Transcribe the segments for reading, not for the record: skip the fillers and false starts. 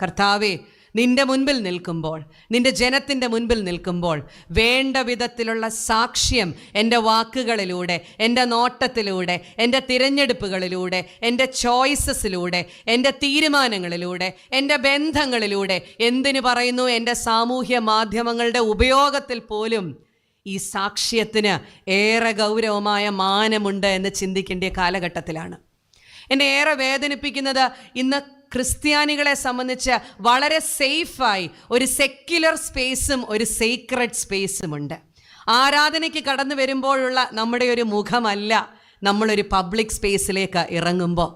കർത്താവേ, നിന്റെ മുൻപിൽ നിൽക്കുമ്പോൾ, നിന്റെ ജനത്തിൻ്റെ മുൻപിൽ നിൽക്കുമ്പോൾ വേണ്ട വിധത്തിലുള്ള സാക്ഷ്യം എൻ്റെ വാക്കുകളിലൂടെ, എൻ്റെ നോട്ടത്തിലൂടെ, എൻ്റെ തിരഞ്ഞെടുപ്പുകളിലൂടെ, എൻ്റെ ചോയ്സസിലൂടെ, എൻ്റെ തീരുമാനങ്ങളിലൂടെ, എൻ്റെ ബന്ധങ്ങളിലൂടെ, എന്തിനു പറയുന്നു എൻ്റെ സാമൂഹ്യ മാധ്യമങ്ങളുടെ ഉപയോഗത്തിൽ പോലും ഈ സാക്ഷ്യത്തിന് ഏറെ ഗൗരവമായ മാനമുണ്ട് എന്ന് ചിന്തിക്കേണ്ട കാലഘട്ടത്തിലാണ്. എന്നെ ഏറെ വേദനിപ്പിക്കുന്നത്, ഇന്ന് ക്രിസ്ത്യാനികളെ സംബന്ധിച്ച് വളരെ സേഫായി ഒരു സെക്യുലർ സ്പേസും ഒരു സീക്രട്ട് സ്പേസുമുണ്ട്. ആരാധനയ്ക്ക് കടന്നു വരുമ്പോഴുള്ള നമ്മുടെ ഒരു മുഖമല്ല നമ്മളൊരു പബ്ലിക് സ്പേസിലേക്ക് ഇറങ്ങുമ്പോൾ.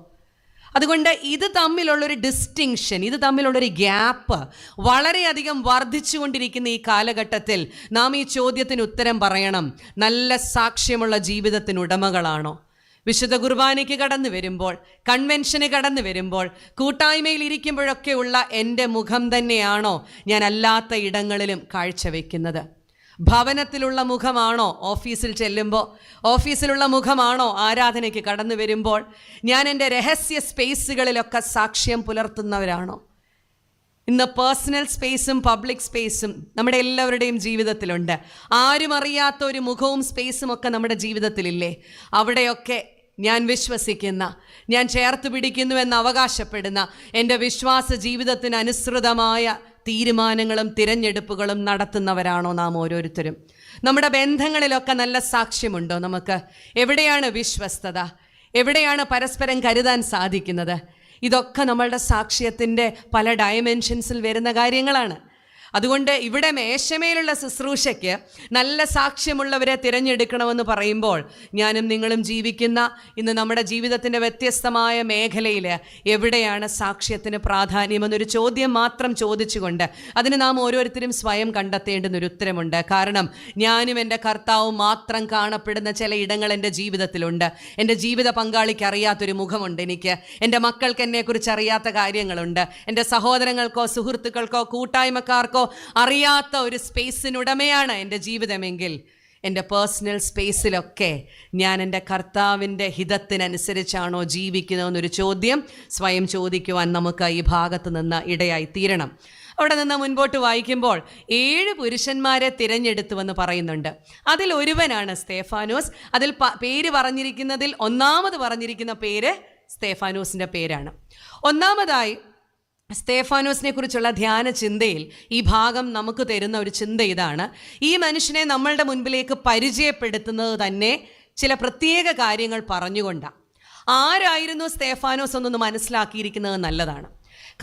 അതുകൊണ്ട് ഇത് തമ്മിലുള്ളൊരു ഡിസ്റ്റിങ്ഷൻ, ഇത് തമ്മിലുള്ളൊരു ഗ്യാപ്പ് വളരെയധികം വർദ്ധിച്ചുകൊണ്ടിരിക്കുന്ന ഈ കാലഘട്ടത്തിൽ നാം ഈ ചോദ്യത്തിന് ഉത്തരം പറയണം. നല്ല സാക്ഷ്യമുള്ള ജീവിതത്തിനുടമകളാണോ? വിശുദ്ധ കുർബാനയ്ക്ക് കടന്നു വരുമ്പോൾ, കൺവെൻഷന് കടന്നു വരുമ്പോൾ, കൂട്ടായ്മയിൽ ഇരിക്കുമ്പോഴൊക്കെയുള്ള എൻ്റെ മുഖം തന്നെയാണോ ഞാൻ അല്ലാത്ത ഇടങ്ങളിലും കാഴ്ചവെക്കുന്നത്? ഭവനത്തിലുള്ള മുഖമാണോ ഓഫീസിൽ ചെല്ലുമ്പോൾ? ഓഫീസിലുള്ള മുഖമാണോ ആരാധനയ്ക്ക് കടന്നു വരുമ്പോൾ? ഞാൻ എൻ്റെ രഹസ്യ സ്പേസുകളിലൊക്കെ സാക്ഷ്യം പുലർത്തുന്നവരാണോ? ഇന്ന് പേഴ്സണൽ സ്പേസും പബ്ലിക് സ്പേസും നമ്മുടെ എല്ലാവരുടെയും ജീവിതത്തിലുണ്ട്. ആരും അറിയാത്ത ഒരു മുഖവും സ്പേസും ഒക്കെ നമ്മുടെ ജീവിതത്തിലില്ലേ? അവിടെയൊക്കെ ഞാൻ വിശ്വസിക്കുന്ന, ഞാൻ ചേർത്ത് പിടിക്കുന്നുവെന്ന് അവകാശപ്പെടുന്ന, എൻ്റെ വിശ്വാസ ജീവിതത്തിന് അനുസൃതമായ തീരുമാനങ്ങളും തിരഞ്ഞെടുപ്പുകളും നടത്തുന്നവരാണോ നാം ഓരോരുത്തരും? നമ്മുടെ ബന്ധങ്ങളിലൊക്കെ നല്ല സാക്ഷ്യമുണ്ടോ നമുക്ക്? എവിടെയാണ് വിശ്വസ്തത? എവിടെയാണ് പരസ്പരം കരുതാൻ സാധിക്കുന്നത്? ഇതൊക്കെ നമ്മളുടെ സാക്ഷ്യത്തിൻ്റെ പല ഡയമെൻഷൻസിൽ വരുന്ന കാര്യങ്ങളാണ്. അതുകൊണ്ട് ഇവിടെ മേശമേലുള്ള ശുശ്രൂഷയ്ക്ക് നല്ല സാക്ഷ്യമുള്ളവരെ തിരഞ്ഞെടുക്കണമെന്ന് പറയുമ്പോൾ, ഞാനും നിങ്ങളും ജീവിക്കുന്ന ഇന്ന് നമ്മുടെ ജീവിതത്തിൻ്റെ വ്യത്യസ്തമായ മേഖലയിൽ എവിടെയാണ് സാക്ഷ്യത്തിന് പ്രാധാന്യമെന്നൊരു ചോദ്യം മാത്രം ചോദിച്ചുകൊണ്ട് അതിന് നാം ഓരോരുത്തരും സ്വയം കണ്ടെത്തേണ്ടുന്നൊരു ഉത്തരമുണ്ട്. കാരണം ഞാനും എൻ്റെ കർത്താവും മാത്രം കാണപ്പെടുന്ന ചില ഇടങ്ങൾ എൻ്റെ ജീവിതത്തിലുണ്ട്. എൻ്റെ ജീവിത പങ്കാളിക്ക് അറിയാത്തൊരു മുഖമുണ്ട് എനിക്ക്. എൻ്റെ മക്കൾക്ക് എന്നെക്കുറിച്ച് അറിയാത്ത കാര്യങ്ങളുണ്ട്. എൻ്റെ സഹോദരങ്ങൾക്കോ സുഹൃത്തുക്കൾക്കോ കൂട്ടായ്മക്കാർക്കോ അറിയാത്ത ഒരു സ്പേസിനുടമയാണ് എൻ്റെ ജീവിതമെങ്കിൽ, എൻ്റെ പേഴ്സണൽ സ്പേസിലൊക്കെ ഞാൻ എൻ്റെ കർത്താവിൻ്റെ ഹിതത്തിനനുസരിച്ചാണോ ജീവിക്കുന്നതെന്നൊരു ചോദ്യം സ്വയം ചോദിക്കുവാൻ നമുക്ക് ഈ ഭാഗത്ത് നിന്ന് ഇടയായി തീരണം. അവിടെ നിന്ന് മുൻപോട്ട് വായിക്കുമ്പോൾ 7 പുരുഷന്മാരെ തിരഞ്ഞെടുത്തുവെന്ന് പറയുന്നുണ്ട്. അതിൽ ഒരുവനാണ് സ്തേഫാനോസ്. അതിൽ പേര് പറഞ്ഞിരിക്കുന്നതിൽ ഒന്നാമത് പറഞ്ഞിരിക്കുന്ന പേര് സ്തേഫാനോസിൻ്റെ പേരാണ്. ഒന്നാമതായി സ്തേഫാനോസിനെ കുറിച്ചുള്ള ധ്യാന ചിന്തയിൽ ഈ ഭാഗം നമുക്ക് തരുന്ന ഒരു ചിന്ത ഇതാണ്: ഈ മനുഷ്യനെ നമ്മളുടെ മുൻപിലേക്ക് പരിചയപ്പെടുത്തുന്നത് തന്നെ ചില പ്രത്യേക കാര്യങ്ങൾ പറഞ്ഞുകൊണ്ടാണ്. ആരായിരുന്നു സ്തേഫാനോസ് എന്നൊന്ന് മനസ്സിലാക്കിയിരിക്കുന്നത് നല്ലതാണ്.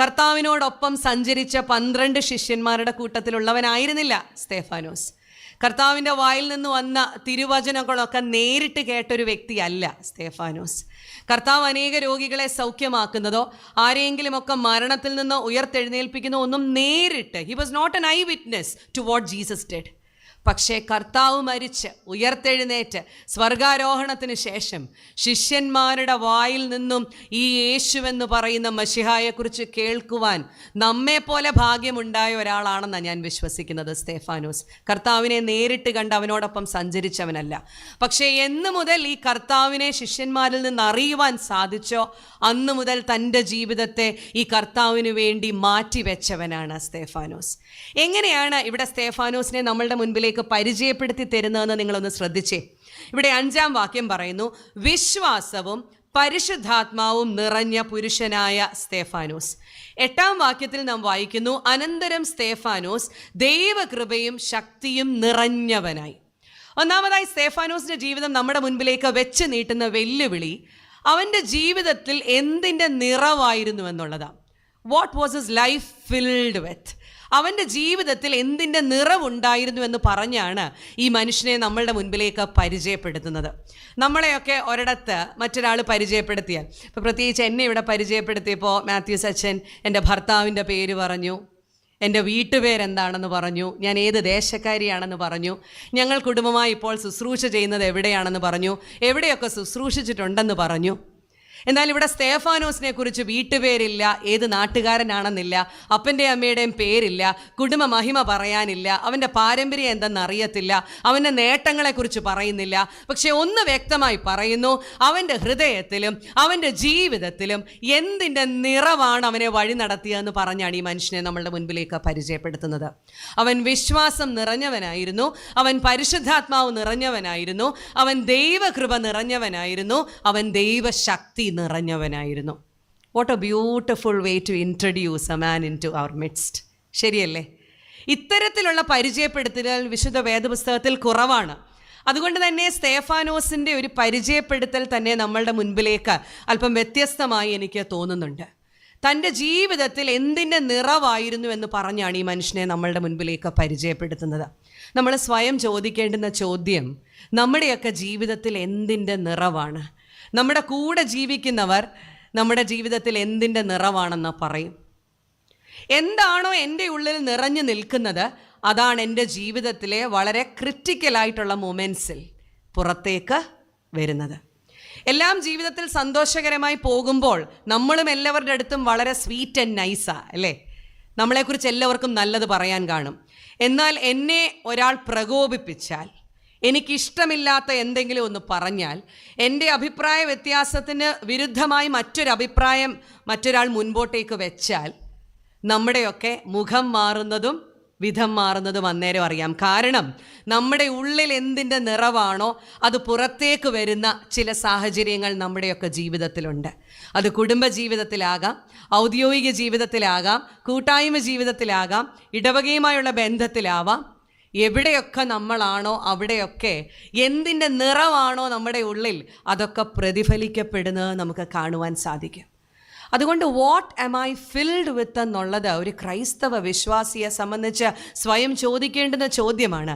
കർത്താവിനോടൊപ്പം സഞ്ചരിച്ച 12 ശിഷ്യന്മാരുടെ കൂട്ടത്തിലുള്ളവനായിരുന്നില്ല സ്തേഫാനോസ്. കർത്താവിൻ്റെ വായിൽ നിന്ന് വന്ന തിരുവചനങ്ങളൊക്കെ നേരിട്ട് കേട്ടൊരു വ്യക്തിയല്ല സ്തേഫാനോസ്. കർത്താവ് അനേക രോഗികളെ സൗഖ്യമാക്കുന്നതോ ആരെങ്കിലുമൊക്കെ മരണത്തിൽ നിന്ന് ഉയർത്തെഴുന്നേൽപ്പിക്കുന്നതോ ഒന്നും നേരിട്ട്, he was not an eyewitness to what Jesus did. പക്ഷേ കർത്താവ് മരിച്ച് ഉയർത്തെഴുന്നേറ്റ് സ്വർഗാരോഹണത്തിന് ശേഷം ശിഷ്യന്മാരുടെ വായിൽ നിന്നും ഈ യേശുവെന്ന് പറയുന്ന മശിഹായെക്കുറിച്ച് കേൾക്കുവാൻ നമ്മെപ്പോലെ ഭാഗ്യമുണ്ടായ ഒരാളാണെന്നാണ് ഞാൻ വിശ്വസിക്കുന്നത് സ്തേഫാനോസ്. കർത്താവിനെ നേരിട്ട് കണ്ട് അവനോടൊപ്പം സഞ്ചരിച്ചവനല്ല. പക്ഷേ എന്ന് മുതൽ ഈ കർത്താവിനെ ശിഷ്യന്മാരിൽ നിന്ന് അറിയുവാൻ സാധിച്ചോ അന്നു മുതൽ തൻ്റെ ജീവിതത്തെ ഈ കർത്താവിന് വേണ്ടി മാറ്റിവെച്ചവനാണ് സ്തേഫാനോസ്. എങ്ങനെയാണ് ഇവിടെ സ്തേഫാനോസിനെ നമ്മളുടെ മുൻപിലേക്ക് പരിചയപ്പെടുത്തി തരുന്നതെന്ന് നിങ്ങളൊന്ന് ശ്രദ്ധിച്ചേ. ഇവിടെ 5-ാം വാക്യം പറയുന്നു, വിശ്വാസവും പരിശുദ്ധാത്മാവും നിറഞ്ഞ പുരുഷനായ സ്തേഫാനോസ്. 8-ാം വാക്യത്തിൽ നാം വായിക്കുന്നു, അനന്തരം സ്തേഫാനോസ് ദൈവകൃപയും ശക്തിയും നിറഞ്ഞവനായി. ഒന്നാമതായി സ്തേഫാനോസിന്റെ ജീവിതം നമ്മുടെ മുൻപിലേക്ക് വെച്ച് നീട്ടുന്ന വെല്ലുവിളി അവൻ്റെ ജീവിതത്തിൽ എന്തിൻ്റെ നിറവായിരുന്നു എന്നുള്ളതാണ്. What was his life filled with? അവൻ്റെ ജീവിതത്തിൽ എന്തിൻ്റെ നിറവുണ്ടായിരുന്നു എന്ന് പറഞ്ഞാണ് ഈ മനുഷ്യനെ നമ്മളുടെ മുൻപിലേക്ക് പരിചയപ്പെടുത്തുന്നത്. നമ്മളെയൊക്കെ ഒരിടത്ത് മറ്റൊരാൾ പരിചയപ്പെടുത്തിയാൽ, ഇപ്പോൾ പ്രത്യേകിച്ച് എന്നെ ഇവിടെ പരിചയപ്പെടുത്തിയപ്പോൾ മാത്യൂസ് അച്ഛൻ എൻ്റെ ഭർത്താവിൻ്റെ പേര് പറഞ്ഞു, എൻ്റെ വീട്ടുപേരെന്താണെന്ന് പറഞ്ഞു, ഞാൻ ഏത് ദേശക്കാരിയാണെന്ന് പറഞ്ഞു, ഞങ്ങൾ കുടുംബമായി ഇപ്പോൾ ശുശ്രൂഷ ചെയ്യുന്നത് എവിടെയാണെന്ന് പറഞ്ഞു, എവിടെയൊക്കെ ശുശ്രൂഷിച്ചിട്ടുണ്ടെന്ന് പറഞ്ഞു. എന്നാൽ ഇവിടെ സ്തേഫാനോസിനെ കുറിച്ച് വീട്ടുപേരില്ല, ഏത് നാട്ടുകാരനാണെന്നില്ല, അപ്പൻ്റെ അമ്മയുടെയും പേരില്ല, കുടുംബ മഹിമ പറയാനില്ല, അവൻ്റെ പാരമ്പര്യം എന്തെന്ന് അറിയത്തില്ല, അവൻ്റെ നേട്ടങ്ങളെക്കുറിച്ച് പറയുന്നില്ല. പക്ഷെ ഒന്ന് വ്യക്തമായി പറയുന്നു, അവൻ്റെ ഹൃദയത്തിലും അവൻ്റെ ജീവിതത്തിലും എന്തിൻ്റെ നിറവാണ് അവനെ വഴി നടത്തിയതെന്ന് പറഞ്ഞാണ് ഈ മനുഷ്യനെ നമ്മളുടെ മുൻപിലേക്ക് പരിചയപ്പെടുത്തുന്നത്. അവൻ വിശ്വാസം നിറഞ്ഞവനായിരുന്നു, അവൻ പരിശുദ്ധാത്മാവ് നിറഞ്ഞവനായിരുന്നു, അവൻ ദൈവകൃപ നിറഞ്ഞവനായിരുന്നു, അവൻ ദൈവശക്തി നിറഞ്ഞവനായിരുന്നു. What a beautiful way to introduce a man into our midst. ശരിയല്ലേ? ഇത്തരത്തിലുള്ള പരിചയപ്പെടുത്തലുകൾ വിശുദ്ധ വേദപുസ്തകത്തിൽ കുറവാണ്. അതുകൊണ്ട് തന്നെ സ്തേഫാനോസിൻ്റെ ഒരു പരിചയപ്പെടുത്തൽ തന്നെ നമ്മളുടെ മുൻപിലേക്ക് അല്പം വ്യത്യസ്തമായി എനിക്ക് തോന്നുന്നുണ്ട്. തൻ്റെ ജീവിതത്തിൽ എന്തിൻ്റെ നിറവായിരുന്നു എന്ന് പറഞ്ഞാണ് ഈ മനുഷ്യനെ നമ്മളുടെ മുൻപിലേക്ക് പരിചയപ്പെടുത്തുന്നത്. നമ്മൾ സ്വയം ചോദിക്കേണ്ടുന്ന ചോദ്യം, നമ്മുടെയൊക്കെ ജീവിതത്തിൽ എന്തിൻ്റെ നിറവാണ്? നമ്മുടെ കൂടെ ജീവിക്കുന്നവർ നമ്മുടെ ജീവിതത്തിൽ എന്തിൻ്റെ നിറവാണെന്ന് പറയും. എന്താണോ എൻ്റെ ഉള്ളിൽ നിറഞ്ഞു നിൽക്കുന്നത്, അതാണ് എൻ്റെ ജീവിതത്തിലെ വളരെ ക്രിറ്റിക്കലായിട്ടുള്ള മൊമെൻറ്റ്സിൽ പുറത്തേക്ക് വരുന്നത്. എല്ലാം ജീവിതത്തിൽ സന്തോഷകരമായി പോകുമ്പോൾ നമ്മളും എല്ലാവരുടെ അടുത്തും വളരെ സ്വീറ്റ് ആൻഡ് നൈസാ അല്ലേ? നമ്മളെക്കുറിച്ച് എല്ലാവർക്കും നല്ലത് പറയാൻ കാണും. എന്നാൽ എന്നെ ഒരാൾ പ്രകോപിപ്പിച്ചാൽ, എനിക്കിഷ്ടമില്ലാത്ത എന്തെങ്കിലും ഒന്ന് പറഞ്ഞാൽ, എൻ്റെ അഭിപ്രായ വ്യത്യാസത്തിന് വിരുദ്ധമായി മറ്റൊരു അഭിപ്രായം മറ്റൊരാൾ മുൻപോട്ടേക്ക് വെച്ചാൽ, നമ്മുടെയൊക്കെ മുഖം മാറുന്നതും വിധം മാറുന്നതും അന്നേരം അറിയാം. കാരണം നമ്മുടെ ഉള്ളിൽ എന്തിൻ്റെ നിറവാണോ അത് പുറത്തേക്ക് വരുന്ന ചില സാഹചര്യങ്ങൾ നമ്മുടെയൊക്കെ ജീവിതത്തിലുണ്ട്. അത് കുടുംബ ജീവിതത്തിലാകാം, ഔദ്യോഗിക ജീവിതത്തിലാകാം, കൂട്ടായ്മ ജീവിതത്തിലാകാം, ഇടവകയുമായുള്ള ബന്ധത്തിലാവാം. എവിടെയൊക്കെ നമ്മളാണോ അവിടെയൊക്കെ എന്തിൻ്റെ നിറവാണോ നമ്മുടെ ഉള്ളിൽ അതൊക്കെ പ്രതിഫലിക്കപ്പെടുന്നത് നമുക്ക് കാണുവാൻ സാധിക്കും. അതുകൊണ്ട് what am I filled with എന്നുള്ളത് ഒരു ക്രൈസ്തവ വിശ്വാസിയെ സംബന്ധിച്ച് സ്വയം ചോദിക്കേണ്ടുന്ന ചോദ്യമാണ്.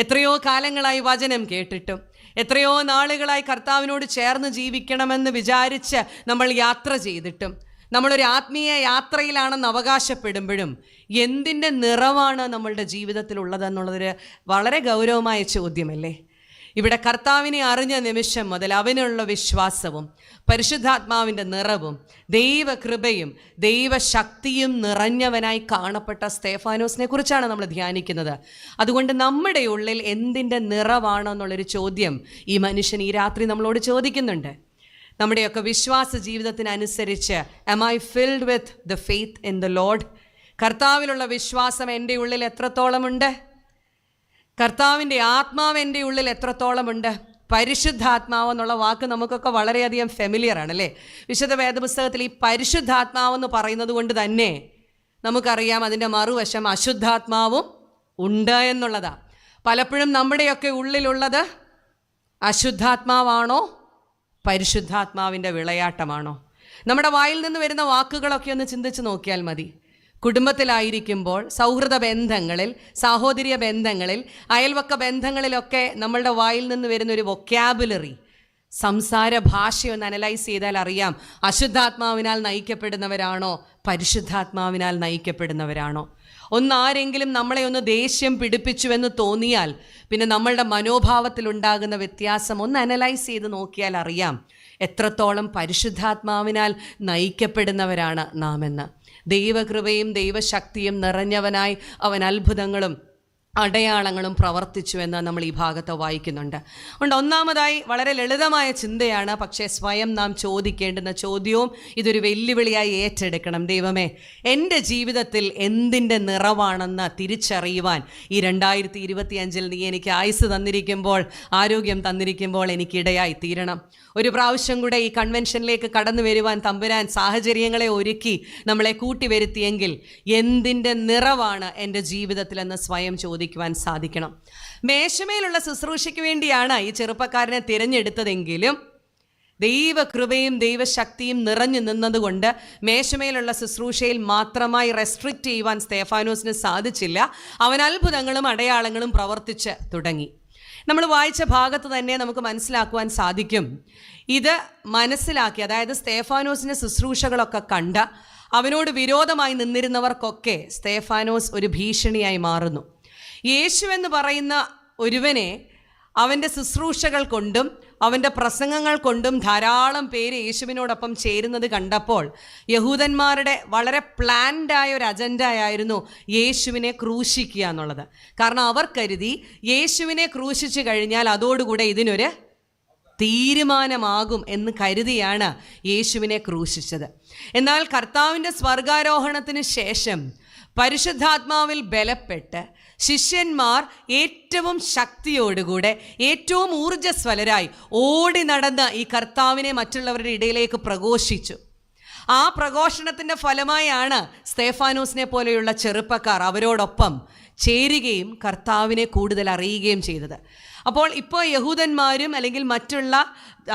എത്രയോ കാലങ്ങളായി വചനം കേട്ടിട്ടും, എത്രയോ നാളുകളായി കർത്താവിനോട് ചേർന്ന് ജീവിക്കണമെന്ന് വിചാരിച്ച് നമ്മൾ യാത്ര ചെയ്തിട്ടും, നമ്മളൊരു ആത്മീയ യാത്രയിലാണെന്ന് അവകാശപ്പെടുമ്പോഴും എന്തിൻ്റെ നിറവാണ് നമ്മളുടെ ജീവിതത്തിലുള്ളതെന്നുള്ളതൊരു വളരെ ഗൗരവമായ ചോദ്യമല്ലേ? ഇവിടെ കർത്താവിനെ അറിഞ്ഞ നിമിഷം മുതൽ അവനുള്ള വിശ്വാസവും പരിശുദ്ധാത്മാവിൻ്റെ നിറവും ദൈവകൃപയും ദൈവശക്തിയും നിറഞ്ഞവനായി കാണപ്പെട്ട സ്തേഫാനോസിനെ കുറിച്ചാണ് നമ്മൾ ധ്യാനിക്കുന്നത്. അതുകൊണ്ട് നമ്മുടെ ഉള്ളിൽ എന്തിൻ്റെ നിറവാണോ എന്നുള്ളൊരു ചോദ്യം ഈ മനുഷ്യൻ ഈ രാത്രി നമ്മളോട് ചോദിക്കുന്നുണ്ട്. നമ്മുടെയൊക്കെ വിശ്വാസ ജീവിതത്തിനനുസരിച്ച് am I filled with the faith in the Lord? കർത്താവിലുള്ള വിശ്വാസം എൻ്റെ ഉള്ളിൽ എത്രത്തോളമുണ്ട്? കർത്താവിൻ്റെ ആത്മാവ് എൻ്റെ ഉള്ളിൽ എത്രത്തോളമുണ്ട്? പരിശുദ്ധാത്മാവ് എന്നുള്ള വാക്ക് നമുക്കൊക്കെ വളരെയധികം ഫെമിലിയർ ആണല്ലേ? വിശുദ്ധ വേദപുസ്തകത്തിൽ ഈ പരിശുദ്ധാത്മാവെന്ന് പറയുന്നത് കൊണ്ട് തന്നെ നമുക്കറിയാം അതിൻ്റെ മറുവശം അശുദ്ധാത്മാവും ഉണ്ട് എന്നുള്ളതാണ്. പലപ്പോഴും നമ്മുടെയൊക്കെ ഉള്ളിലുള്ളത് അശുദ്ധാത്മാവാണോ പരിശുദ്ധാത്മാവിൻ്റെ വിളയാട്ടമാണോ? നമ്മുടെ വായിൽ നിന്ന് വരുന്ന വാക്കുകളൊക്കെ ഒന്ന് ചിന്തിച്ച് നോക്കിയാൽ മതി. കുടുംബത്തിലായിരിക്കുമ്പോൾ, സൗഹൃദ ബന്ധങ്ങളിൽ, സാഹോദര്യ ബന്ധങ്ങളിൽ, അയൽവക്ക ബന്ധങ്ങളിലൊക്കെ നമ്മളുടെ വായിൽ നിന്ന് വരുന്ന ഒരു വൊക്കാബുലറി, സംസാര ഭാഷയൊന്ന് അനലൈസ് ചെയ്താൽ അറിയാം അശുദ്ധാത്മാവിനാൽ നയിക്കപ്പെടുന്നവരാണോ പരിശുദ്ധാത്മാവിനാൽ നയിക്കപ്പെടുന്നവരാണോ. ആരെങ്കിലും നമ്മളെ ഒന്ന് ദേഷ്യം പിടിപ്പിച്ചുവെന്ന് തോന്നിയാൽ പിന്നെ നമ്മളുടെ മനോഭാവത്തിലുണ്ടാകുന്ന വ്യത്യാസം ഒന്ന് അനലൈസ് ചെയ്ത് നോക്കിയാൽ അറിയാം എത്രത്തോളം പരിശുദ്ധാത്മാവിനാൽ നയിക്കപ്പെടുന്നവരാണ് നാം എന്ന്. ദൈവകൃപയും ദൈവശക്തിയും നിറഞ്ഞവനായി അവൻ അത്ഭുതങ്ങളും അടയാളങ്ങളും പ്രവർത്തിച്ചു എന്ന് നമ്മൾ ഈ ഭാഗത്ത് വായിക്കുന്നുണ്ട്. അതുകൊണ്ട് ഒന്നാമതായി വളരെ ലളിതമായ ചിന്തയാണ്, പക്ഷേ സ്വയം നാം ചോദിക്കേണ്ടുന്ന ചോദ്യവും ഇതൊരു വെല്ലുവിളിയായി ഏറ്റെടുക്കണം. ദൈവമേ, എൻ്റെ ജീവിതത്തിൽ എന്തിൻ്റെ നിറവാണെന്ന് തിരിച്ചറിയുവാൻ ഈ 2025 നീ എനിക്ക് ആയുസ് തന്നിരിക്കുമ്പോൾ, ആരോഗ്യം തന്നിരിക്കുമ്പോൾ എനിക്കിടയായി തീരണം. ഒരു പ്രാവശ്യം കൂടെ ഈ കൺവെൻഷനിലേക്ക് കടന്നു വരുവാൻ തമ്പുരാൻ സാഹചര്യങ്ങളെ ഒരുക്കി നമ്മളെ കൂട്ടിവരുത്തിയെങ്കിൽ എന്തിൻ്റെ നിറവാണ് എൻ്റെ ജീവിതത്തിലെന്ന് സ്വയം ചോദിക്കുവാൻ സാധിക്കണം. മേശമേലുള്ള ശുശ്രൂഷയ്ക്ക് വേണ്ടിയാണ് ഈ ചെറുപ്പക്കാരനെ തിരഞ്ഞെടുത്തതെങ്കിലും ദൈവകൃപയും ദൈവശക്തിയും നിറഞ്ഞു നിന്നതുകൊണ്ട് മേശമേലുള്ള ശുശ്രൂഷയിൽ മാത്രമായി റെസ്ട്രിക്റ്റ് ചെയ്യുവാൻ സ്തേഫാനോസിന് സാധിച്ചില്ല. അവൻ അത്ഭുതങ്ങളും അടയാളങ്ങളും പ്രവർത്തിച്ച് തുടങ്ങി. നമ്മൾ വായിച്ച ഭാഗത്ത് തന്നെ നമുക്ക് മനസ്സിലാക്കുവാൻ സാധിക്കും, ഇത് മനസ്സിലാക്കി, അതായത് സ്തേഫാനോസിൻ്റെ ശുശ്രൂഷകളൊക്കെ കണ്ട അവനോട് വിരോധമായി നിന്നിരുന്നവർക്കൊക്കെ സ്തേഫാനോസ് ഒരു ഭീഷണിയായി മാറുന്നു. യേശു എന്ന് പറയുന്ന ഒരുവനെ അവൻ്റെ ശുശ്രൂഷകൾ കൊണ്ടും അവൻ്റെ പ്രസംഗങ്ങൾ കൊണ്ടും ധാരാളം പേര് യേശുവിനോടൊപ്പം ചേരുന്നത് കണ്ടപ്പോൾ യഹൂദന്മാരുടെ വളരെ പ്ലാൻഡായ ഒരു അജണ്ടയായിരുന്നു യേശുവിനെ ക്രൂശിക്കുക എന്നുള്ളത്. കാരണം അവർ കരുതി യേശുവിനെ ക്രൂശിച്ചു കഴിഞ്ഞാൽ അതോടുകൂടെ ഇതിനൊരു തീരുമാനമാകും എന്ന് കരുതിയാണ് യേശുവിനെ ക്രൂശിച്ചത്. എന്നാൽ കർത്താവിൻ്റെ സ്വർഗാരോഹണത്തിന് ശേഷം പരിശുദ്ധാത്മാവിൽ ബലപ്പെട്ട് ശിഷ്യന്മാർ ഏറ്റവും ശക്തിയോടുകൂടെ ഏറ്റവും ഊർജ്ജസ്വലരായി ഓടി നടന്ന് ഈ കർത്താവിനെ മറ്റുള്ളവരുടെ ഇടയിലേക്ക് പ്രഘോഷിച്ചു. ആ പ്രഘോഷണത്തിൻ്റെ ഫലമായാണ് സ്തേഫാനോസിനെ പോലെയുള്ള ചെറുപ്പക്കാർ അവരോടൊപ്പം ചേരുകയും കർത്താവിനെ കൂടുതൽ അറിയുകയും ചെയ്തത്. അപ്പോൾ ഇപ്പോൾ യഹൂദന്മാരും അല്ലെങ്കിൽ മറ്റുള്ള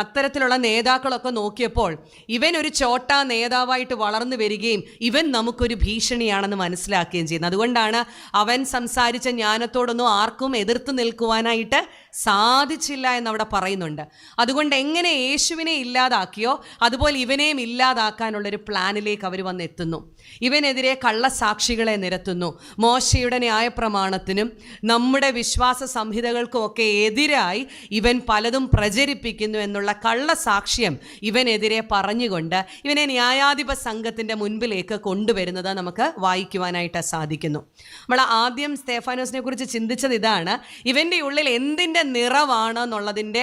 അത്തരത്തിലുള്ള നേതാക്കളൊക്കെ നോക്കിയപ്പോൾ ഇവൻ ഒരു ചോട്ടാ നേതാവായിട്ട് വളർന്നു വരികയും ഇവൻ നമുക്കൊരു ഭീഷണിയാണെന്ന് മനസ്സിലാക്കുകയും ചെയ്യുന്നു. അതുകൊണ്ടാണ് അവൻ സംസാരിച്ച ജ്ഞാനത്തോടൊന്നും ആർക്കും എതിർത്ത് നിൽക്കുവാനായിട്ട് സാധിച്ചില്ല എന്നവിടെ പറയുന്നുണ്ട്. അതുകൊണ്ട് എങ്ങനെ യേശുവിനെ ഇല്ലാതാക്കിയോ അതുപോലെ ഇവനെയും ഇല്ലാതാക്കാനുള്ളൊരു പ്ലാനിലേക്ക് അവർ വന്നെത്തുന്നു. ഇവനെതിരെ കള്ളസാക്ഷികളെ നിരത്തുന്നു. മോശയുടെ ന്യായപ്രമാണത്തിനും നമ്മുടെ വിശ്വാസ സംഹിതകൾക്കുമൊക്കെ എതിരായി ഇവൻ പലതും പ്രചരിപ്പിക്കുന്നു എന്നുള്ള കള്ളസാക്ഷ്യം ഇവനെതിരെ പറഞ്ഞുകൊണ്ട് ഇവനെ ന്യായാധിപ സംഘത്തിൻ്റെ മുൻപിലേക്ക് കൊണ്ടുവരുന്നത് നമുക്ക് വായിക്കുവാനായിട്ട് സാധിക്കുന്നു. നമ്മൾ ആദ്യം സ്തേഫാനോസിനെ കുറിച്ച് ചിന്തിച്ചത് ഇതാണ്, ഇവൻ്റെ ഉള്ളിൽ എന്തിൻ്റെ നിറവാണ് എന്നുള്ളതിൻ്റെ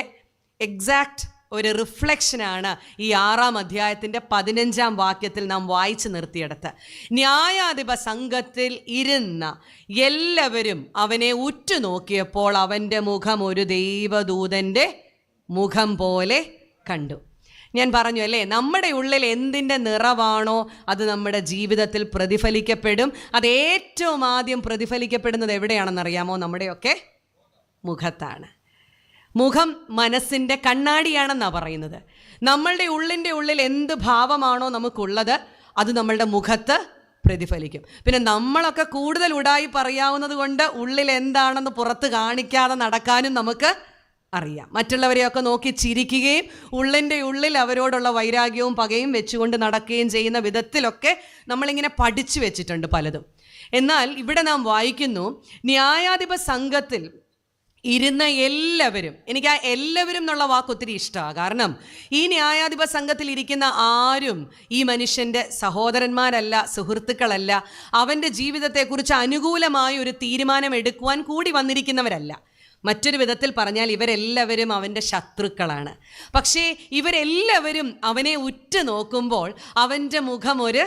എക്സാക്റ്റ് ഒരു റിഫ്ലക്ഷനാണ് ഈ 6-ാം അധ്യായത്തിൻ്റെ 15-ാം വാക്യത്തിൽ നാം വായിച്ചു നിർത്തിയെടുത്ത്. ന്യായാധിപ സംഘത്തിൽ ഇരുന്ന എല്ലാവരും അവനെ ഉറ്റുനോക്കിയപ്പോൾ അവൻ്റെ മുഖം ഒരു ദൈവദൂതൻ്റെ മുഖം പോലെ കണ്ടു. ഞാൻ പറഞ്ഞു അല്ലേ, നമ്മുടെ ഉള്ളിൽ എന്തിൻ്റെ നിറവാണോ അത് നമ്മുടെ ജീവിതത്തിൽ പ്രതിഫലിക്കപ്പെടും. അത് ഏറ്റവും ആദ്യം പ്രതിഫലിക്കപ്പെടുന്നത് എവിടെയാണെന്നറിയാമോ? നമ്മുടെയൊക്കെ മുഖത്താണ്. മുഖം മനസ്സിൻ്റെ കണ്ണാടിയാണെന്നാണ് പറയുന്നത്. നമ്മളുടെ ഉള്ളിൽ എന്ത് ഭാവമാണോ നമുക്കുള്ളത് അത് നമ്മളുടെ മുഖത്ത് പ്രതിഫലിക്കും. പിന്നെ നമ്മളൊക്കെ കൂടുതൽ ഉടായി പറയാവുന്നത് കൊണ്ട് ഉള്ളിൽ എന്താണെന്ന് പുറത്ത് കാണിക്കാതെ നടക്കാനും നമുക്ക് അറിയാം. മറ്റുള്ളവരെയൊക്കെ നോക്കി ചിരിക്കുകയും ഉള്ളിൻ്റെ ഉള്ളിൽ അവരോടുള്ള വൈരാഗ്യവും പകയും വെച്ചുകൊണ്ട് നടക്കുകയും ചെയ്യുന്ന വിധത്തിലൊക്കെ നമ്മളിങ്ങനെ പഠിച്ചു വെച്ചിട്ടുണ്ട് പലതും. എന്നാൽ ഇവിടെ നാം വായിക്കുന്നു, ന്യായാധിപ സംഘത്തിൽ ഇരുന്ന എല്ലാവരും. എനിക്ക് ആ എല്ലാവരും എന്നുള്ള വാക്ക് ഒത്തിരി ഇഷ്ടമാണ്. കാരണം ഈ ന്യായാധിപ സംഘത്തിൽ ഇരിക്കുന്ന ആരും ഈ മനുഷ്യൻ്റെ സഹോദരന്മാരല്ല, സുഹൃത്തുക്കളല്ല, അവൻ്റെ ജീവിതത്തെക്കുറിച്ച് അനുകൂലമായ ഒരു തീരുമാനം എടുക്കുവാൻ കൂടി വന്നിരിക്കുന്നവരല്ല. മറ്റൊരു വിധത്തിൽ പറഞ്ഞാൽ ഇവരെല്ലാവരും അവൻ്റെ ശത്രുക്കളാണ്. പക്ഷേ ഇവരെല്ലാവരും അവനെ ഉറ്റു നോക്കുമ്പോൾ അവൻ്റെ മുഖം ഒരു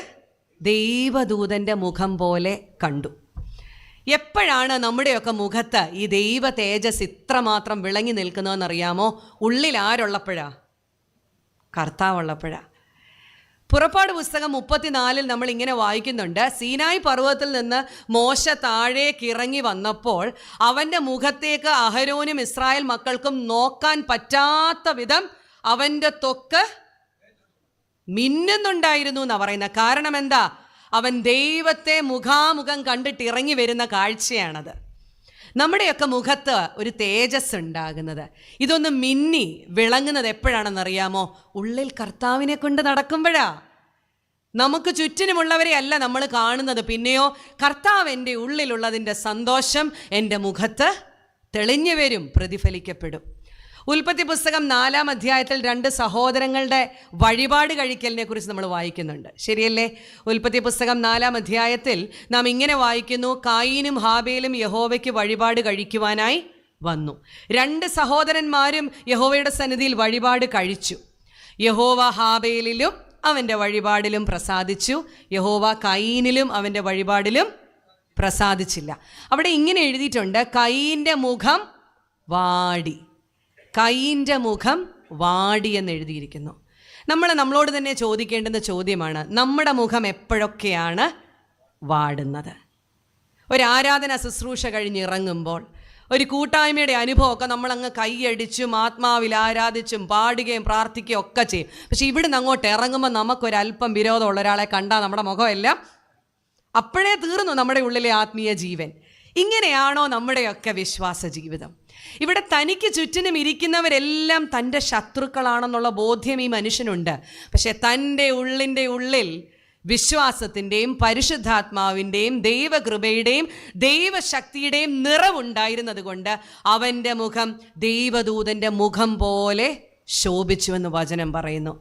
ദൈവദൂതൻ്റെ മുഖം പോലെ കണ്ടു. എപ്പോഴാണ് നമ്മുടെയൊക്കെ മുഖത്ത് ഈ ദൈവ തേജസ് ഇത്രമാത്രം വിളങ്ങി നിൽക്കുന്നതെന്നറിയാമോ? ഉള്ളിൽ ആരുള്ളപ്പോഴാ? കർത്താവുള്ളപ്പോഴാ. പുറപ്പാട് പുസ്തകം 34 നമ്മൾ ഇങ്ങനെ വായിക്കുന്നുണ്ട്, സീനായി പർവ്വതത്തിൽ നിന്ന് മോശ താഴേക്ക് ഇറങ്ങി വന്നപ്പോൾ അവൻ്റെ മുഖത്തേക്ക് അഹരോനും ഇസ്രായേൽ മക്കൾക്കും നോക്കാൻ പറ്റാത്ത വിധം അവൻ്റെ ത്വക്ക് മിന്നുന്നുണ്ടായിരുന്നു എന്നാണ് പറയുന്നത്. കാരണം എന്താ? അവൻ ദൈവത്തെ മുഖാമുഖം കണ്ടിട്ട് ഇറങ്ങി വരുന്ന കാഴ്ചയാണത്. നമ്മുടെയൊക്കെ മുഖത്ത് ഒരു തേജസ് ഉണ്ടാകുന്നത്, ഇതൊന്ന് മിന്നി വിളങ്ങുന്നത് എപ്പോഴാണെന്നറിയാമോ? ഉള്ളിൽ കർത്താവിനെ കൊണ്ട് നടക്കുമ്പോഴാ. നമുക്ക് ചുറ്റിനുമുള്ളവരെ അല്ല നമ്മൾ കാണുന്നത്, പിന്നെയോ കർത്താവ് എൻ്റെ ഉള്ളിലുള്ളതിൻ്റെ സന്തോഷം എൻ്റെ മുഖത്ത് തെളിഞ്ഞു വരും, പ്രതിഫലിക്കപ്പെടും. ഉൽപ്പത്തി പുസ്തകം 4-ാം അധ്യായത്തിൽ 2 സഹോദരങ്ങളുടെ വഴിപാട് കഴിക്കലിനെ കുറിച്ച് നമ്മൾ വായിക്കുന്നുണ്ട്, ശരിയല്ലേ? ഉൽപ്പത്തി പുസ്തകം 4-ാം അധ്യായത്തിൽ നാം ഇങ്ങനെ വായിക്കുന്നു, കായീനും ഹാബേലും യഹോവയ്ക്ക് വഴിപാട് കഴിക്കുവാനായി വന്നു. 2 സഹോദരന്മാരും യഹോവയുടെ സന്നിധിയിൽ വഴിപാട് കഴിച്ചു. യഹോവ ഹാബേലിലും അവൻ്റെ വഴിപാടിലും പ്രസാദിച്ചു, യഹോവ കായീനിലും അവൻ്റെ വഴിപാടിലും പ്രസാദിച്ചില്ല. അവിടെ ഇങ്ങനെ എഴുതിയിട്ടുണ്ട്, കയീൻ്റെ മുഖം വാടി. കയീൻ്റെ മുഖം വാടി എന്ന് എഴുതിയിരിക്കുന്നു. നമ്മളോട് തന്നെ ചോദിക്കേണ്ടുന്ന ചോദ്യമാണ്, നമ്മുടെ മുഖം എപ്പോഴൊക്കെയാണ് വാടുന്നത്? ഒരു ആരാധന ശുശ്രൂഷ കഴിഞ്ഞിറങ്ങുമ്പോൾ, ഒരു കൂട്ടായ്മയുടെ അനുഭവമൊക്കെ നമ്മളങ്ങ് കൈയടിച്ചും ആത്മാവിൽ ആരാധിച്ചും പാടുകയും പ്രാർത്ഥിക്കുകയും ഒക്കെ ചെയ്യും. പക്ഷെ ഇവിടുന്ന് അങ്ങോട്ട് ഇറങ്ങുമ്പോൾ നമുക്കൊരല്പം വിരോധമുള്ള ഒരാളെ കണ്ടാൽ നമ്മുടെ മുഖമെല്ലാം അപ്പോഴേ തീർന്നു നമ്മുടെ ഉള്ളിലെ ആത്മീയ ജീവൻ. ഇങ്ങനെയാണോ നമ്മുടെയൊക്കെ വിശ്വാസ ജീവിതം? ഇവിടെ തനിക്ക് ചുറ്റിനും ഇരിക്കുന്നവരെല്ലാം തൻ്റെ ശത്രുക്കളാണെന്നുള്ള ബോധ്യം ഈ മനുഷ്യനുണ്ട്. പക്ഷെ തൻ്റെ ഉള്ളിൽ വിശ്വാസത്തിൻ്റെയും പരിശുദ്ധാത്മാവിൻ്റെയും ദൈവകൃപയുടെയും ദൈവശക്തിയുടെയും നിറവുണ്ടായിരുന്നത് കൊണ്ട് അവൻ്റെ മുഖം ദൈവദൂതൻ്റെ മുഖം പോലെ ശോഭിച്ചുവെന്ന് വചനം പറയുന്നു.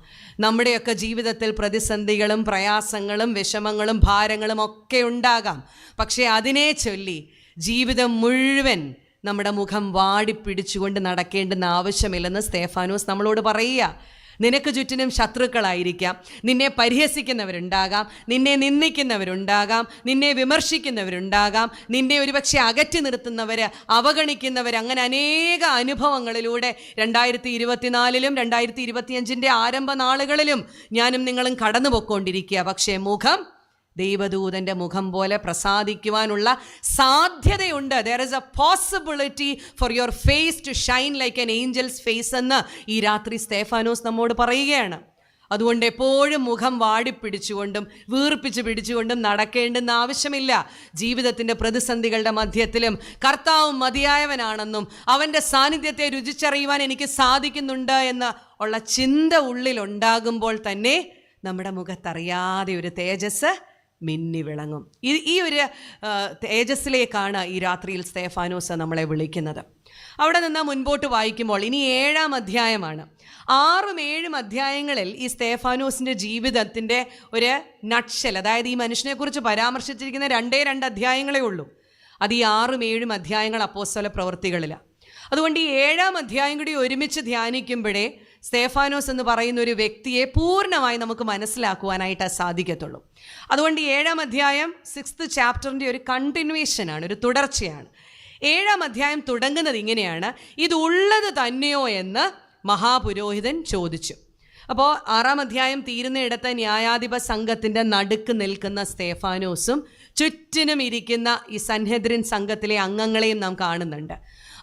നമ്മുടെയൊക്കെ ജീവിതത്തിൽ പ്രതിസന്ധികളും പ്രയാസങ്ങളും വിഷമങ്ങളും ഭാരങ്ങളും ഒക്കെ ഉണ്ടാകാം. പക്ഷേ അതിനെ ചൊല്ലി ജീവിതം മുഴുവൻ നമ്മുടെ മുഖം വാടിപ്പിടിച്ചുകൊണ്ട് നടക്കേണ്ടുന്ന ആവശ്യമില്ലെന്ന് സ്തേഫാനോസ് നമ്മളോട് പറയുക. നിനക്ക് ചുറ്റിനും ശത്രുക്കളായിരിക്കാം, നിന്നെ പരിഹസിക്കുന്നവരുണ്ടാകാം, നിന്നെ നിന്ദിക്കുന്നവരുണ്ടാകാം, നിന്നെ വിമർശിക്കുന്നവരുണ്ടാകാം, നിന്നെ ഒരുപക്ഷെ അകറ്റി നിർത്തുന്നവർ, അവഗണിക്കുന്നവർ, അങ്ങനെ അനേക അനുഭവങ്ങളിലൂടെ 2024-ലും 2025 ആരംഭ നാളുകളിലും ഞാനും നിങ്ങളും കടന്നു പോയിക്കൊണ്ടിരിക്കുക. പക്ഷേ മുഖം ദൈവദൂതൻ്റെ മുഖം പോലെ പ്രസാദിക്കുവാനുള്ള സാധ്യതയുണ്ട്. There is a possibility for your face to shine like an angel's face എന്ന് ഈ രാത്രി സ്തേഫാനോസ് നമ്മോട് പറയുകയാണ്. അതുകൊണ്ട് എപ്പോഴും മുഖം വാടിപ്പിടിച്ചുകൊണ്ടും വീർപ്പിച്ച് പിടിച്ചുകൊണ്ടും നടക്കേണ്ടെന്ന് ആവശ്യമില്ല. ജീവിതത്തിൻ്റെ പ്രതിസന്ധികളുടെ മധ്യത്തിലും കർത്താവ് മതിയായവനാണെന്നും അവൻ്റെ സാന്നിധ്യത്തെ രുചിച്ചറിയുവാൻ എനിക്ക് സാധിക്കുന്നുണ്ട് എന്ന് ഉള്ള ചിന്ത ഉള്ളിലുണ്ടാകുമ്പോൾ തന്നെ നമ്മുടെ മുഖത്തറിയാതെ ഒരു തേജസ് മിന്നി വിളങ്ങും. ഈ ഒരു തേജസ്സിലേക്കാണ് ഈ രാത്രിയിൽ സ്തേഫാനോസ് നമ്മളെ വിളിക്കുന്നത്. അവിടെ നിന്ന് മുൻപോട്ട് വായിക്കുമ്പോൾ ഇനി 7-ാം അധ്യായമാണ്. 6-7 അധ്യായങ്ങളിൽ ഈ സ്തേഫാനോസിൻ്റെ ജീവിതത്തിൻ്റെ ഒരു നട്ട്ഷെൽ, അതായത് ഈ മനുഷ്യനെക്കുറിച്ച് പരാമർശിച്ചിരിക്കുന്ന 2 അധ്യായങ്ങളേ ഉള്ളൂ. അത് ഈ 6-7 അധ്യായങ്ങൾ അപ്പോസ്തല പ്രവൃത്തികളിലാണ്. അതുകൊണ്ട് ഈ 7-ാം അധ്യായം കൂടി ഒരുമിച്ച് ധ്യാനിക്കുമ്പോഴേ സ്തേഫാനോസ് എന്ന് പറയുന്ന ഒരു വ്യക്തിയെ പൂർണ്ണമായി നമുക്ക് മനസ്സിലാക്കുവാനായിട്ട് സാധിക്കത്തുള്ളൂ. അതുകൊണ്ട് 7-ാം അധ്യായം 6th ചാപ്റ്ററിൻ്റെ ഒരു കണ്ടിന്യൂവേഷനാണ്, ഒരു തുടർച്ചയാണ്. 7-ാം അധ്യായം തുടങ്ങുന്നത് ഇങ്ങനെയാണ്: ഇത് ഉള്ളത് തന്നെയോ എന്ന് മഹാപുരോഹിതൻ ചോദിച്ചു. അപ്പോൾ 6-ാം അധ്യായം തീരുന്നയിടത്ത് ന്യായാധിപ സംഘത്തിൻ്റെ നടുക്ക് നിൽക്കുന്ന സ്തേഫാനോസും ചുറ്റിനും ഇരിക്കുന്ന ഈ സൻഹെദ്രിൻ സംഘത്തിലെ അംഗങ്ങളെയും നാം കാണുന്നുണ്ട്.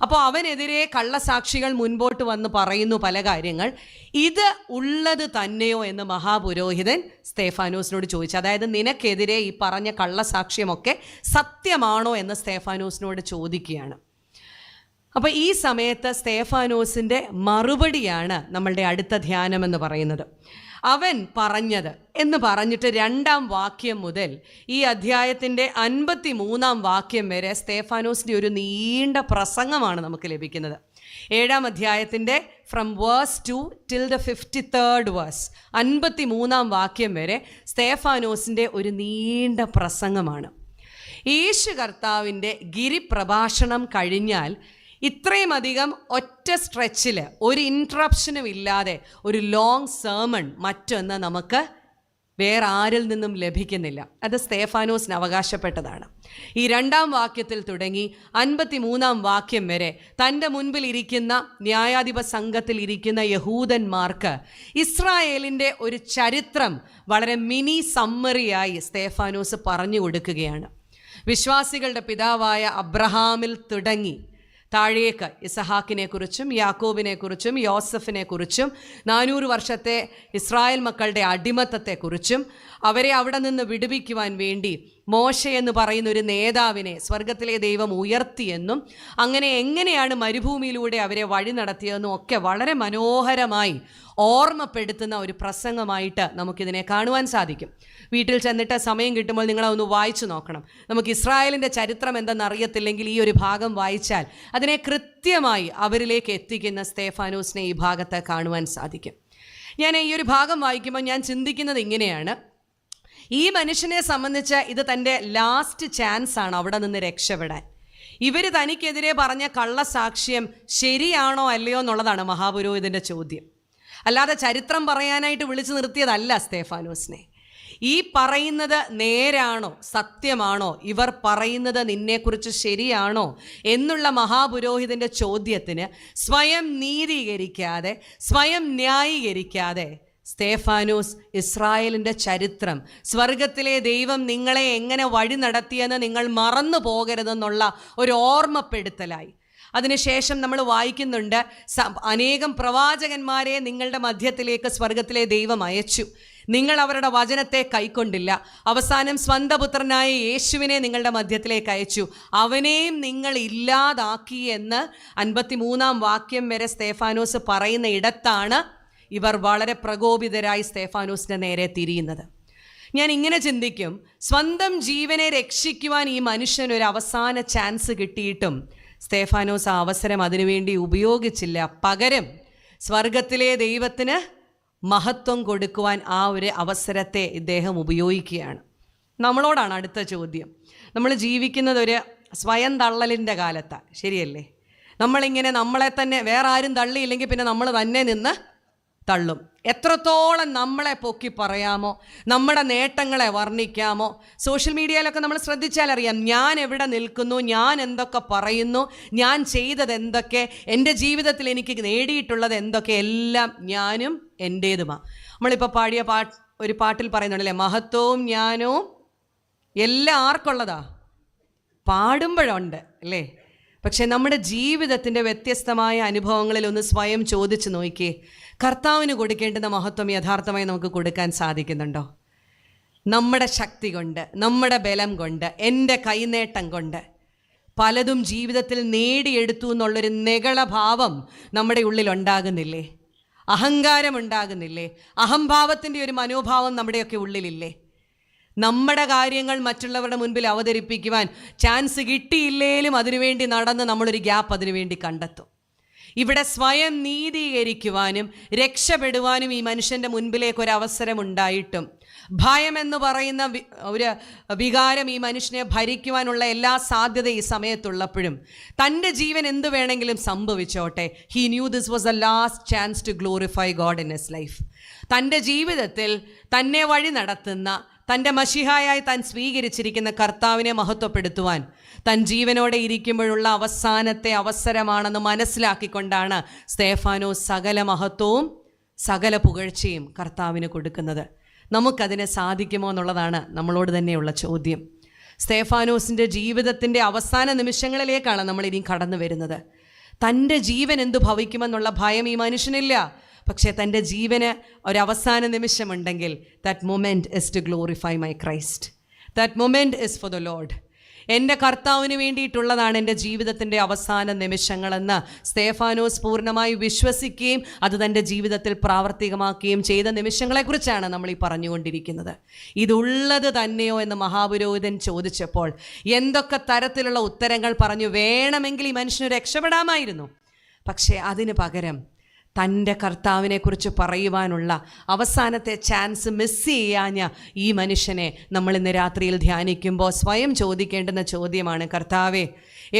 അപ്പോൾ അവനെതിരെ കള്ളസാക്ഷികൾ മുൻപോട്ട് വന്ന് പറയുന്നു പല കാര്യങ്ങൾ. ഇത് ഉള്ളത് തന്നെയോ എന്ന് മഹാപുരോഹിതൻ സ്തേഫാനോസിനോട് ചോദിച്ചു. അതായത് നിനക്കെതിരെ ഈ പറഞ്ഞ കള്ളസാക്ഷ്യമൊക്കെ സത്യമാണോ എന്ന് സ്തേഫാനോസിനോട് ചോദിക്കുകയാണ്. അപ്പോൾ ഈ സമയത്ത് സ്തേഫാനോസിൻ്റെ മറുപടിയാണ് നമ്മളുടെ അടുത്ത ധ്യാനം എന്ന് പറയുന്നത്. അവൻ പറഞ്ഞത് എന്ന് പറഞ്ഞിട്ട് 2-ാം വാക്യം മുതൽ ഈ അധ്യായത്തിൻ്റെ 53-ാം വാക്യം വരെ സ്തേഫാനോസിൻ്റെ ഒരു നീണ്ട പ്രസംഗമാണ് നമുക്ക് ലഭിക്കുന്നത്. 7-ാം അധ്യായത്തിൻ്റെ from verse 2 till the 53rd verse 53-ാം വാക്യം വരെ സ്തേഫാനോസിൻ്റെ ഒരു നീണ്ട പ്രസംഗമാണ്. യേശു കർത്താവിൻ്റെ ഗിരിപ്രഭാഷണം കഴിഞ്ഞാൽ ഇത്രയും അധികം ഒറ്റ സ്ട്രെച്ചിൽ ഒരു ഇൻട്രപ്ഷനും ഇല്ലാതെ ഒരു ലോങ് sermon മറ്റൊന്ന് നമുക്ക് വേറെ ആരിൽ നിന്നും ലഭിക്കുന്നില്ല. അത് സ്തേഫാനോസിന് അവകാശപ്പെട്ടതാണ്. ഈ 2-ാം വാക്യത്തിൽ തുടങ്ങി 53-ാം വാക്യം വരെ തൻ്റെ മുൻപിൽ ഇരിക്കുന്ന ന്യായാധിപ സംഘത്തിൽ ഇരിക്കുന്ന യഹൂദന്മാർക്ക് ഇസ്രായേലിൻ്റെ ഒരു ചരിത്രം വളരെ മിനി സമ്മറിയായി സ്തേഫാനോസ് പറഞ്ഞു കൊടുക്കുകയാണ്. വിശ്വാസികളുടെ പിതാവായ അബ്രഹാമിൽ തുടങ്ങി താഴേക്ക് ഇസഹാക്കിനെ കുറിച്ചും യാക്കോബിനെ കുറിച്ചും യോസഫിനെ കുറിച്ചും 400 വർഷത്തെ ഇസ്രായേൽ മക്കളുടെ അടിമത്തത്തെക്കുറിച്ചും അവരെ അവിടെ നിന്ന് വിടുവിക്കുവാൻ വേണ്ടി മോശ എന്ന് പറയുന്ന ഒരു നേതാവിനെ സ്വർഗത്തിലെ ദൈവം ഉയർത്തിയെന്നും അങ്ങനെ എങ്ങനെയാണ് മരുഭൂമിയിലൂടെ അവരെ വഴി നടത്തിയതെന്നും ഒക്കെ വളരെ മനോഹരമായി ഓർമ്മപ്പെടുത്തുന്ന ഒരു പ്രസംഗമായിട്ട് നമുക്കിതിനെ കാണുവാൻ സാധിക്കും. വീട്ടിൽ ചെന്നിട്ട് സമയം കിട്ടുമ്പോൾ നിങ്ങളൊന്ന് വായിച്ചു നോക്കണം. നമുക്ക് ഇസ്രായേലിൻ്റെ ചരിത്രം എന്തെന്നറിയത്തില്ലെങ്കിൽ ഈ ഒരു ഭാഗം വായിച്ചാൽ അതിനെ കൃത്യമായി അവരിലേക്ക് എത്തിക്കുന്ന സ്തേഫാനോസിനെ ഈ ഭാഗത്ത് കാണുവാൻ സാധിക്കും. ഞാൻ ഈ ഒരു ഭാഗം വായിക്കുമ്പോൾ ഞാൻ ചിന്തിക്കുന്നത് ഇങ്ങനെയാണ്: ഈ മനുഷ്യനെ സംബന്ധിച്ച് ഇത് തൻ്റെ ലാസ്റ്റ് ചാൻസ് ആണ് അവിടെ നിന്ന് രക്ഷപ്പെടാൻ. ഇവർ തനിക്കെതിരെ പറഞ്ഞ കള്ളസാക്ഷ്യം ശരിയാണോ അല്ലയോ എന്നുള്ളതാണ് മഹാപുരോഹിതൻ്റെ ചോദ്യം. അല്ലാതെ ചരിത്രം പറയാനായിട്ട് വിളിച്ചു നിർത്തിയതല്ല സ്തേഫാനോസിനെ. ഈ പറയുന്നത് നേരാണോ, സത്യമാണോ, ഇവർ പറയുന്നത് നിന്നെക്കുറിച്ച് ശരിയാണോ എന്നുള്ള മഹാപുരോഹിതൻ്റെ ചോദ്യത്തിന് സ്വയം നീതീകരിക്കാതെ, സ്വയം ന്യായീകരിക്കാതെ സ്തേഫാനോസ് ഇസ്രായേലിൻ്റെ ചരിത്രം, സ്വർഗത്തിലെ ദൈവം നിങ്ങളെ എങ്ങനെ വഴി നടത്തിയെന്ന് നിങ്ങൾ മറന്നു പോകരുതെന്നുള്ള ഒരു ഓർമ്മപ്പെടുത്തലായി. അതിനുശേഷം നമ്മൾ വായിക്കുന്നുണ്ട്, അനേകം പ്രവാചകന്മാരെ നിങ്ങളുടെ മധ്യത്തിലേക്ക് സ്വർഗത്തിലെ ദൈവം അയച്ചു, നിങ്ങൾ അവരുടെ വചനത്തെ കൈക്കൊണ്ടില്ല, അവസാനം സ്വന്തപുത്രനായ യേശുവിനെ നിങ്ങളുടെ മധ്യത്തിലേക്ക് അയച്ചു, അവനെയും നിങ്ങൾ ഇല്ലാതാക്കി എന്ന് 53-ാം വാക്യം വരെ സ്തേഫാനോസ് പറയുന്ന ഇടത്താണ് ഇവർ വളരെ പ്രകോപിതരായി സ്തേഫാനോസിൻ്റെ നേരെ തിരിയുന്നത്. ഞാൻ ഇങ്ങനെ ചിന്തിക്കും, സ്വന്തം ജീവനെ രക്ഷിക്കുവാൻ ഈ മനുഷ്യനൊരു അവസാന ചാൻസ് കിട്ടിയിട്ടും സ്തേഫാനോസ് ആ അവസരം അതിനുവേണ്ടി ഉപയോഗിച്ചില്ല. പകരം സ്വർഗത്തിലെ ദൈവത്തിന് മഹത്വം കൊടുക്കുവാൻ ആ ഒരു അവസരത്തെ ഇദ്ദേഹം ഉപയോഗിക്കുകയാണ്. നമ്മളോടാണ് അടുത്ത ചോദ്യം. നമ്മൾ ജീവിക്കുന്നത് ഒരു സ്വയം തള്ളലിൻ്റെ കാലത്താണ്, ശരിയല്ലേ? നമ്മളിങ്ങനെ നമ്മളെ തന്നെ, വേറെ ആരും തള്ളിയില്ലെങ്കിൽ പിന്നെ നമ്മൾ തന്നെ നിന്ന് തള്ളും. എത്രത്തോളം നമ്മളെ പൊക്കി പറയാമോ, നമ്മുടെ നേട്ടങ്ങളെ വർണ്ണിക്കാമോ. സോഷ്യൽ മീഡിയയിലൊക്കെ നമ്മൾ ശ്രദ്ധിച്ചാൽ അറിയാം, ഞാൻ എവിടെ നിൽക്കുന്നു, ഞാൻ എന്തൊക്കെ പറയുന്നു, ഞാൻ ചെയ്തത് എന്തൊക്കെ, എൻ്റെ ജീവിതത്തിൽ എനിക്ക് നേടിയിട്ടുള്ളത് എന്തൊക്കെ, എല്ലാം ഞാനും എൻ്റേതുമാണ്. നമ്മളിപ്പോൾ പാടിയ ഒരു പാട്ടിൽ പറയുന്നുണ്ടല്ലേ, മഹത്വവും ജ്ഞാനവും എല്ലാം ആർക്കുള്ളതാ? പാടുമ്പോഴുണ്ട് അല്ലേ? പക്ഷെ നമ്മുടെ ജീവിതത്തിൻ്റെ വ്യത്യസ്തമായ അനുഭവങ്ങളിൽ ഒന്ന് സ്വയം ചോദിച്ച് നോക്കിയേ, കർത്താവിന് കൊടുക്കേണ്ടുന്ന മഹത്വം യഥാർത്ഥമായി നമുക്ക് കൊടുക്കാൻ സാധിക്കുന്നുണ്ടോ? നമ്മുടെ ശക്തി കൊണ്ട്, നമ്മുടെ ബലം കൊണ്ട്, എൻ്റെ കൈനേട്ടം കൊണ്ട് പലതും ജീവിതത്തിൽ നേടിയെടുത്തു എന്നുള്ളൊരു നെകളഭാവം നമ്മുടെ ഉള്ളിൽ ഉണ്ടാകുന്നില്ലേ? അഹങ്കാരം ഉണ്ടാകുന്നില്ലേ? അഹംഭാവത്തിൻ്റെ ഒരു മനോഭാവം നമ്മുടെയൊക്കെ ഉള്ളിലില്ലേ? നമ്മുടെ കാര്യങ്ങൾ മറ്റുള്ളവരുടെ മുൻപിൽ അവതരിപ്പിക്കുവാൻ ചാൻസ് കിട്ടിയില്ലേലും അതിനുവേണ്ടി നടന്ന് നമ്മളൊരു ഗ്യാപ്പ് അതിനുവേണ്ടി കണ്ടെത്തും. ഇവിടെ സ്വയം നീതീകരിക്കുവാനും രക്ഷപ്പെടുവാനും ഈ മനുഷ്യൻ്റെ മുൻപിലേക്ക് ഒരു അവസരം ഉണ്ടായിട്ടും ഭയം എന്ന് പറയുന്ന ഒരു വികാരം ഈ മനുഷ്യനെ ഭരിക്കുവാനുള്ള എല്ലാ സാധ്യത ഈ സമയത്തുള്ളപ്പോഴും തൻ്റെ ജീവൻ എന്ത് വേണമെങ്കിലും സംഭവിച്ചോട്ടെ, he knew this was a last chance to glorify God in his life. തൻ്റെ ജീവിതത്തിൽ തന്നെ വഴി നടത്തുന്ന, തൻ്റെ മശിഹായായി താൻ സ്വീകരിച്ചിരിക്കുന്ന കർത്താവിനെ മഹത്വപ്പെടുത്തുവാൻ താൻ ജീവനോടെ ഇരിക്കുമ്പോഴുള്ള അവസാനത്തെ അവസരമാണെന്ന് മനസ്സിലാക്കിക്കൊണ്ടാണ് സ്തേഫാനോസ് സകല മഹത്വവും സകല പുകഴ്ചയും കർത്താവിന് കൊടുക്കുന്നത്. നമുക്കതിനെ സാധിക്കുമോ എന്നുള്ളതാണ് നമ്മളോട് തന്നെയുള്ള ചോദ്യം. സ്തേഫാനോസിൻ്റെ ജീവിതത്തിൻ്റെ അവസാന നിമിഷങ്ങളിലേക്കാണ് നമ്മൾ ഇനി കടന്നു വരുന്നത്. തൻ്റെ ജീവൻ എന്തു ഭവിക്കുമെന്നുള്ള ഭയം ഈ മനുഷ്യനില്ല. പക്ഷേ തൻ്റെ ജീവന് ഒരവസാന നിമിഷമുണ്ടെങ്കിൽ that moment is to glorify my Christ, that moment is for the Lord. എൻ്റെ കർത്താവിന് വേണ്ടിയിട്ടുള്ളതാണ് എൻ്റെ ജീവിതത്തിൻ്റെ അവസാന നിമിഷങ്ങളെന്ന് സ്തേഫാനോസ് പൂർണ്ണമായി വിശ്വസിക്കുകയും അത് തൻ്റെ ജീവിതത്തിൽ പ്രാവർത്തികമാക്കുകയും ചെയ്ത നിമിഷങ്ങളെക്കുറിച്ചാണ് നമ്മൾ ഈ പറഞ്ഞുകൊണ്ടിരിക്കുന്നത്. ഇതുള്ളത് തന്നെയോ എന്ന് മഹാപുരോഹിതൻ ചോദിച്ചപ്പോൾ എന്തൊക്കെ തരത്തിലുള്ള ഉത്തരങ്ങൾ പറഞ്ഞു. വേണമെങ്കിൽ ഈ മനുഷ്യന് രക്ഷപ്പെടാമായിരുന്നു. പക്ഷേ അതിന് പകരം തൻ്റെ കർത്താവിനെക്കുറിച്ച് പറയുവാനുള്ള അവസാനത്തെ ചാൻസ് മിസ് ചെയ്യാഞ്ഞ ഈ മനുഷ്യനെ നമ്മൾ ഇന്ന് രാത്രിയിൽ ധ്യാനിക്കുമ്പോൾ സ്വയം ചോദിക്കേണ്ടുന്ന ചോദ്യമാണ്, കർത്താവേ,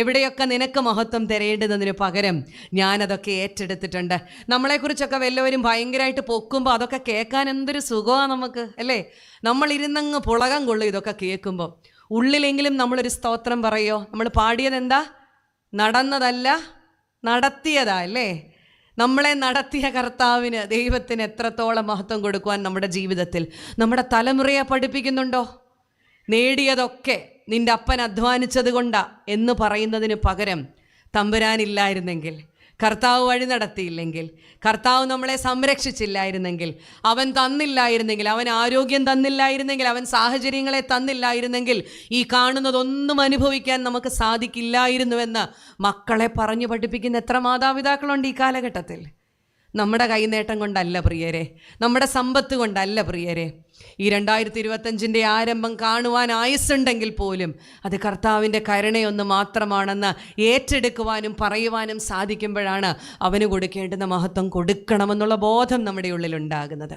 എവിടെയൊക്കെ നിനക്ക് മഹത്വം തരേണ്ടതിന് പകരം ഞാനതൊക്കെ ഏറ്റെടുത്തിട്ടുണ്ട്. നമ്മളെക്കുറിച്ചൊക്കെ വല്ലവരും ഭയങ്കരമായിട്ട് പൊക്കുമ്പോൾ അതൊക്കെ കേൾക്കാൻ എന്തൊരു സുഖമാണ് നമുക്ക്, അല്ലേ? നമ്മളിരുന്നങ്ങ് പുളകം കൊള്ളും ഇതൊക്കെ കേൾക്കുമ്പോൾ. ഉള്ളിലെങ്കിലും നമ്മളൊരു സ്തോത്രം പറയോ? നമ്മൾ പാടിയതെന്താ? നടന്നതല്ല നടത്തിയതാ, അല്ലേ? നമ്മളെ നടത്തിയ കർത്താവിന്, ദൈവത്തിന് എത്രത്തോളം മഹത്വം കൊടുക്കുവാൻ നമ്മുടെ ജീവിതത്തിൽ നമ്മുടെ തലമുറയെ പഠിപ്പിക്കുന്നുണ്ടോ? നേടിയതൊക്കെ നിൻ്റെ അപ്പൻ അധ്വാനിച്ചത് കൊണ്ടാ എന്ന് പറയുന്നതിന് പകരം തമ്പുരാനില്ലായിരുന്നെങ്കിൽ, കർത്താവ് വഴി നടത്തിയില്ലെങ്കിൽ, കർത്താവ് നമ്മളെ സംരക്ഷിച്ചില്ലായിരുന്നെങ്കിൽ, അവൻ തന്നില്ലായിരുന്നെങ്കിൽ, അവൻ ആരോഗ്യം തന്നില്ലായിരുന്നെങ്കിൽ, അവൻ സാഹചര്യങ്ങളെ തന്നില്ലായിരുന്നെങ്കിൽ ഈ കാണുന്നതൊന്നും അനുഭവിക്കാൻ നമുക്ക് സാധിക്കില്ലായിരുന്നുവെന്ന് മക്കളെ പറഞ്ഞു പഠിപ്പിക്കുന്ന എത്ര മാതാപിതാക്കളുണ്ട് ഈ കാലഘട്ടത്തിൽ. നമ്മുടെ കൈനേട്ടം കൊണ്ടല്ല പ്രിയരെ, നമ്മുടെ സമ്പത്ത് കൊണ്ടല്ല പ്രിയരെ. ഈ 2025 ആരംഭം കാണുവാൻ ആയുസ്സുണ്ടെങ്കിൽ പോലും അത് കർത്താവിൻ്റെ കരുണയൊന്ന് മാത്രമാണെന്ന് ഏറ്റെടുക്കുവാനും പറയുവാനും സാധിക്കുമ്പോഴാണ് അവന് കൊടുക്കേണ്ടുന്ന മഹത്വം കൊടുക്കണമെന്നുള്ള ബോധം നമ്മുടെ ഉള്ളിലുണ്ടാകുന്നത്.